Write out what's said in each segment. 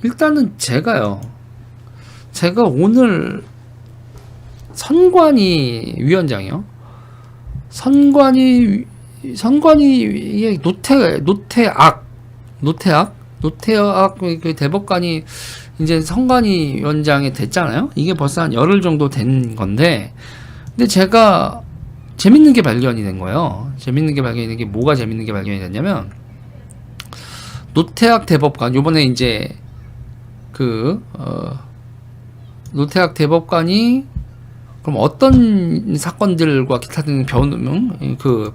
일단은 제가 오늘 선관위 위원장이요. 선관위 노태악 그 대법관이 이제 선관위 위원장이 됐잖아요. 이게 벌써 한 열흘 정도 된 건데, 근데 제가 재밌는 게 발견이 된 거예요. 재밌는 게 발견이 된 게 뭐가 재밌는 게 발견이 됐냐면, 노태악 대법관 요번에 이제 노태악 대법관이 그럼 어떤 사건들과 기타 등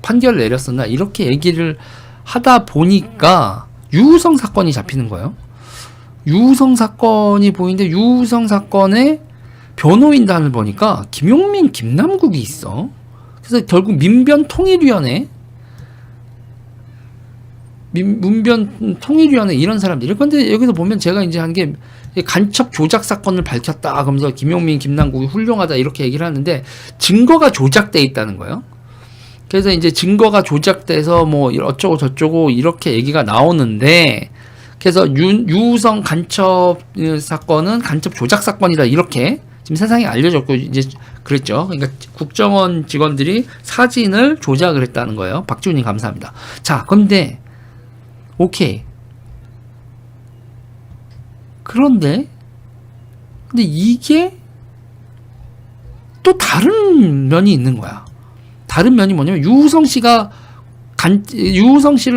판결을 내렸었나 이렇게 얘기를 하다 보니까 유우성 사건이 잡히는 거예요. 유우성 사건이 보이는데 유우성 사건의 변호인단을 보니까 김용민, 김남국이 있어. 그래서 결국 민변통일위원회 이런 사람들이. 근데 여기서 보면 제가 이제 한 게 간첩 조작 사건을 밝혔다 그러면서 김용민, 김남국이 훌륭하다 이렇게 얘기를 하는데 증거가 조작돼 있다는 거예요. 그래서 이제 증거가 조작돼서 뭐 어쩌고 저쩌고 이렇게 얘기가 나오는데, 그래서 유우성 간첩 사건은 간첩 조작 사건이다 이렇게 지금 세상에 알려졌고 이제 그랬죠. 그러니까 국정원 직원들이 사진을 조작을 했다는 거예요. 박지훈님 감사합니다. 자, 근데 오케이. 그런데 이게 또 다른 면이 있는 거야. 다른 면이 뭐냐면 유우성 씨를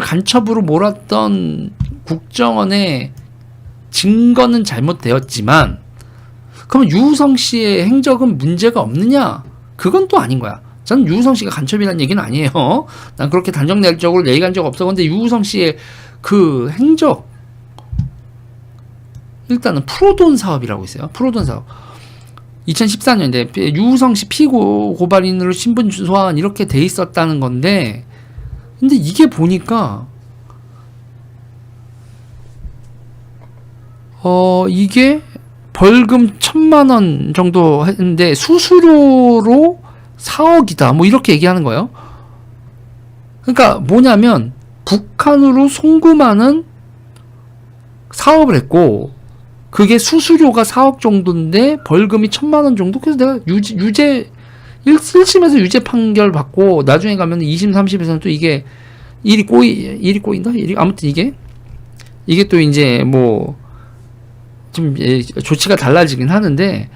간첩으로 몰았던 국정원의 증거는 잘못되었지만, 그러면 유우성 씨의 행적은 문제가 없느냐? 그건 또 아닌 거야. 저는 유우성 씨가 간첩이라는 얘기는 아니에요. 난 그렇게 단정적으로 얘기한 적 없어. 근데 유우성 씨의 그 행적, 일단은 프로돈 사업이라고 있어요. 프로돈 사업. 2014년에 유우성 씨 피고 고발인으로 신분 소환 이렇게 돼 있었다는 건데, 근데 이게 보니까 이게 벌금 1,000,000원 정도 했는데 수수료로 4억이다 뭐 이렇게 얘기하는 거예요. 그러니까 뭐냐면 북한으로 송금하는 사업을 했고 그게 수수료가 4억 정도인데 벌금이 1,000,000원 정도. 그래서 내가 유죄 1심에서 유죄 판결 받고 나중에 가면 2심 3심에서는 또 이게 일이 꼬인다? 아무튼 이게 또 이제 뭐 좀 조치가 달라지긴 하는데,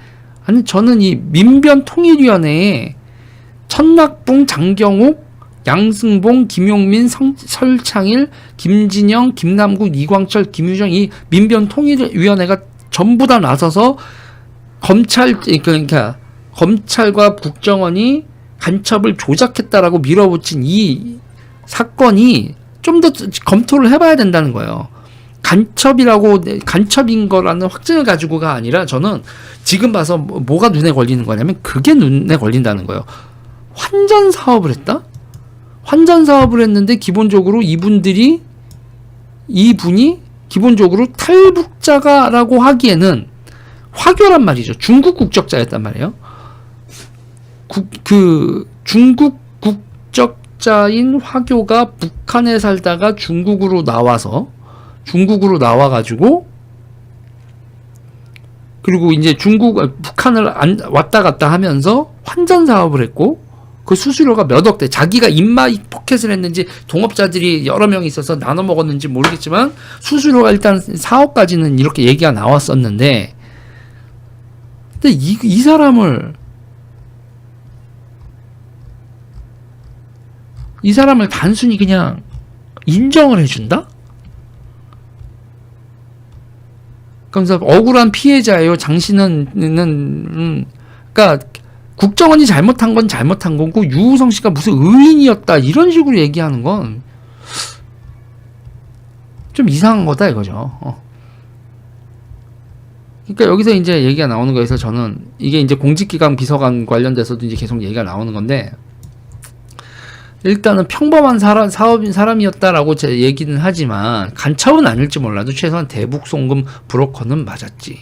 아니 저는 이 민변통일위원회에 천낙봉, 장경욱, 양승봉, 김용민, 설창일, 김진영, 김남국, 이광철, 김유정 이 민변통일위원회가 전부 다 나서서 그러니까 검찰과 국정원이 간첩을 조작했다라고 밀어붙인 이 사건이 좀 더 검토를 해봐야 된다는 거예요. 간첩인 거라는 확증을 가지고가 아니라 저는 지금 봐서 뭐가 눈에 걸리는 거냐면 그게 눈에 걸린다는 거예요. 환전 사업을 했다? 환전 사업을 했는데 기본적으로 이분이 기본적으로 탈북자가라고 하기에는 화교란 말이죠. 중국 국적자였단 말이에요. 중국 국적자인 화교가 북한에 살다가 중국으로 나와가지고, 그리고 이제 북한을 왔다 갔다 하면서 환전 사업을 했고, 그 수수료가 몇 억대, 자기가 입마이 포켓을 했는지 동업자들이 여러 명이 있어서 나눠 먹었는지 모르겠지만 수수료가 일단 4억까지는 이렇게 얘기가 나왔었는데, 근데 이 사람을 단순히 그냥 인정을 해준다? 그러면서 억울한 피해자예요. 당신은 그러니까 국정원이 잘못한 건 잘못한 거고 유우성 씨가 무슨 의인이었다 이런 식으로 얘기하는 건 좀 이상한 거다 이거죠. 그러니까 여기서 이제 얘기가 나오는 거에서 저는 이게 이제 공직기관 비서관 관련돼서도 이제 계속 얘기가 나오는 건데, 일단은 평범한 사람이었다라고 제 얘기는 하지만 간첩은 아닐지 몰라도 최소한 대북 송금 브로커는 맞았지.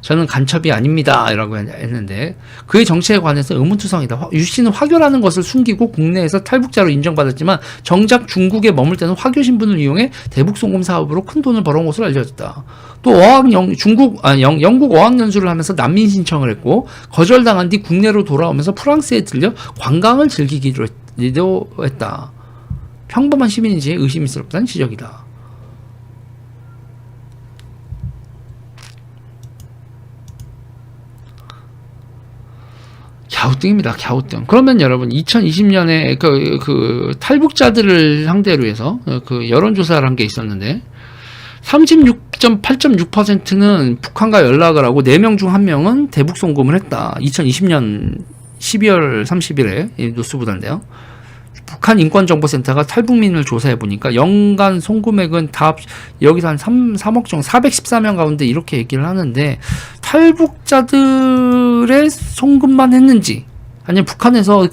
저는 간첩이 아닙니다. 라고 했는데 그의 정체에 관해서 의문투성이다. 유 씨는 화교라는 것을 숨기고 국내에서 탈북자로 인정받았지만 정작 중국에 머물 때는 화교 신분을 이용해 대북 송금 사업으로 큰 돈을 벌어온 것으로 알려졌다. 또 영국 어학연수를 하면서 난민 신청을 했고 거절당한 뒤 국내로 돌아오면서 프랑스에 들려 관광을 즐기기로 했다. 평범한 시민인지 의심스럽다는 지적이다. 갸우뚱입니다. 갸우뚱. 그러면 여러분 2020년에 그 탈북자들을 상대로 해서 그 여론조사를 한 게 있었는데 36.8.6%는 북한과 연락을 하고 4명 중 1명은 대북 송금을 했다. 2020년 12월 30일에 노스보다인데요. 북한 인권정보센터가 탈북민을 조사해 보니까 연간 송금액은 다 여기서 한 3억 정도 414명 가운데 이렇게 얘기를 하는데 탈북자들의 송금만 했는지 아니면 북한에서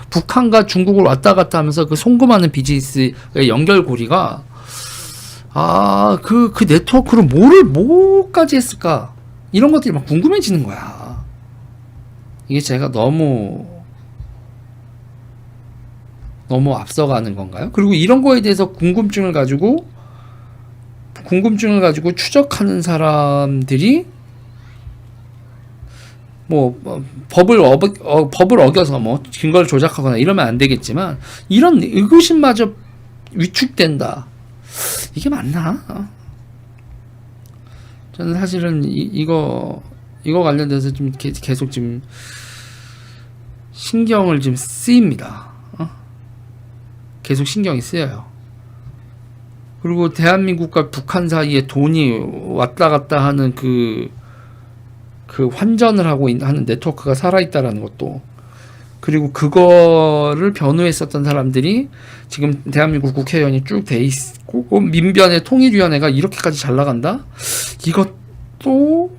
북한과 중국을 왔다 갔다 하면서 그 송금하는 비즈니스의 연결고리가 그 네트워크로 뭐까지 했을까 이런 것들이 막 궁금해지는 거야. 이게 제가 너무 앞서가는 건가요? 그리고 이런 거에 대해서 궁금증을 가지고 추적하는 사람들이 법을 어겨서 증거를 조작하거나 이러면 안 되겠지만 이런 의구심마저 위축된다. 이게 맞나? 저는 사실은 이거 관련돼서 좀 계속 지금 신경을 좀 쓰입니다. 계속 신경이 쓰여요. 그리고 대한민국과 북한 사이에 돈이 왔다 갔다 하는 그 환전을 하는 네트워크가 살아있다라는 것도, 그리고 그거를 변호했었던 사람들이 지금 대한민국 국회의원이 쭉 돼 있고 민변의 통일위원회가 이렇게까지 잘 나간다? 이것도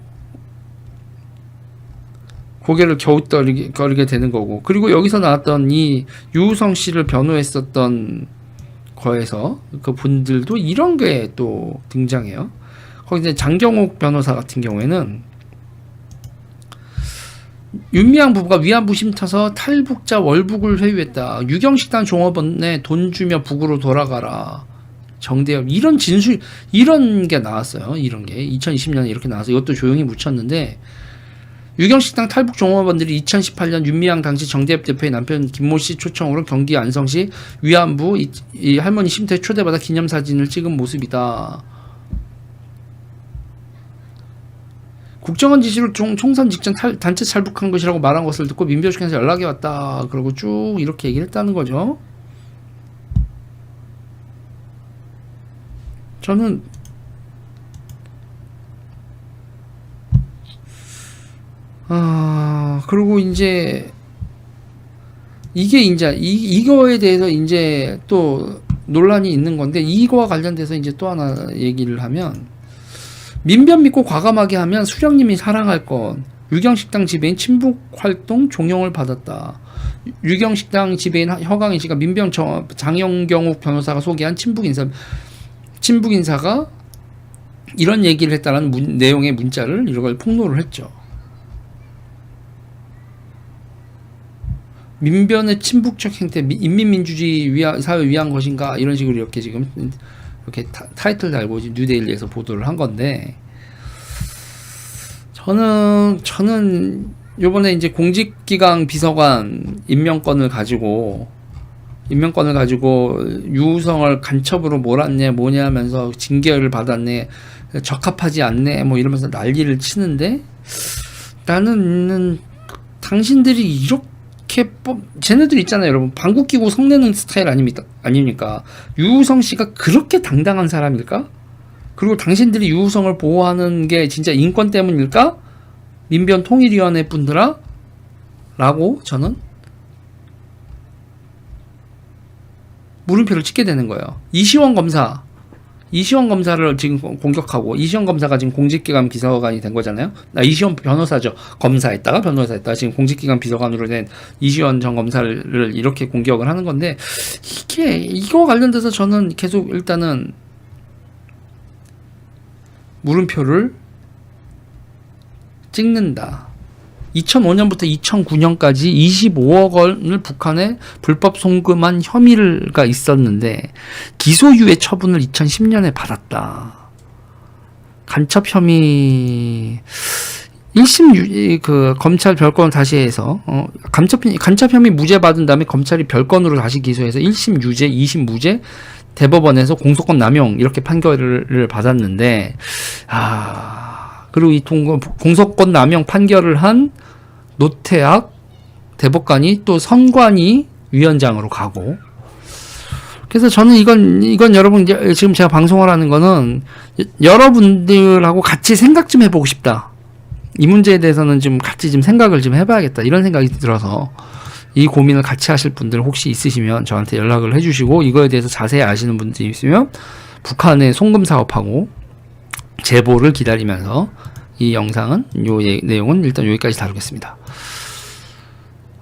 고개를 겨우거리게 되는 거고. 그리고 여기서 나왔던 이 유우성 씨를 변호했었던 거에서 그 분들도 이런 게 또 등장해요. 거기 이제 장경옥 변호사 같은 경우에는 윤미향 부부가 위안부 쉼터서 탈북자 월북을 회유했다. 유경식당 종업원에 돈 주며 북으로 돌아가라. 정대협 이런 진술 이런 게 나왔어요. 이런 게 2020년에 이렇게 나와서 이것도 조용히 묻혔는데, 유경식당 탈북 종업원들이 2018년 윤미향 당시 정대협 대표의 남편 김모 씨 초청으로 경기 안성시 위안부 이 할머니 쉼터에 초대받아 기념사진을 찍은 모습이다. 국정원 지시로 총선 직전 단체 탈북한 것이라고 말한 것을 듣고 민변측에서 연락이 왔다. 그러고 쭉 이렇게 얘기를 했다는 거죠. 저는 그리고 이제 이거에 대해서 이제 또 논란이 있는 건데, 이거와 관련돼서 이제 또 하나 얘기를 하면, 민변 믿고 과감하게 하면 수령님이 사랑할 건, 유경식당 지배인 친북활동 종용을 받았다. 유경식당 지배인 허강인 씨가 민변 장영경욱 변호사가 소개한 친북인사가 이런 얘기를 했다는 내용의 문자를 이걸 폭로를 했죠. 민변의 친북적 행태, 인민민주주의 사회 위한 것인가, 이런 식으로 이렇게 지금 이렇게 타이틀 달고 뉴데일리에서 보도를 한 건데, 저는 요번에 이제 공직기강 비서관 임명권을 가지고 유우성을 간첩으로 몰았네 뭐냐 하면서 징계를 받았네, 적합하지 않네 뭐 이러면서 난리를 치는데, 나는 당신들이 이렇게 쟤네들 있잖아요 여러분, 방귀 끼고 성내는 스타일 아닙니까? 유우성 씨가 그렇게 당당한 사람일까? 그리고 당신들이 유우성을 보호하는 게 진짜 인권 때문일까? 민변 통일위원회 분들아? 라고 저는 물음표를 찍게 되는 거예요. 이시원 검사를 지금 공격하고, 이시원 검사가 지금 공직기관 비서관이 된 거잖아요. 이시원 변호사죠. 검사했다가 변호사했다가 지금 공직기관 비서관으로 된 이시원 전 검사를 이렇게 공격을 하는 건데, 이거 관련돼서 저는 계속 일단은 물음표를 찍는다. 2005년부터 2009년까지 25억 원을 북한에 불법 송금한 혐의가 있었는데 기소유예 처분을 2010년에 받았다. 간첩 혐의 1심 그 검찰 별건을 다시 해서 간첩 혐의 무죄 받은 다음에 검찰이 별건으로 다시 기소해서 1심 유죄, 2심 무죄, 대법원에서 공소권 남용 이렇게 판결을 받았는데 그리고 이 공소권 남용 판결을 한 노태학 대법관이 또 선관위 위원장으로 가고, 그래서 저는 이건 여러분 지금 제가 방송을 하는 거는 여러분들하고 같이 생각 좀 해보고 싶다. 이 문제에 대해서는 좀 같이 좀 생각을 좀 해봐야겠다 이런 생각이 들어서 이 고민을 같이 하실 분들 혹시 있으시면 저한테 연락을 해주시고, 이거에 대해서 자세히 아시는 분들이 있으면 북한의 송금 사업하고 제보를 기다리면서 이 영상은 내용은 일단 여기까지 다루겠습니다.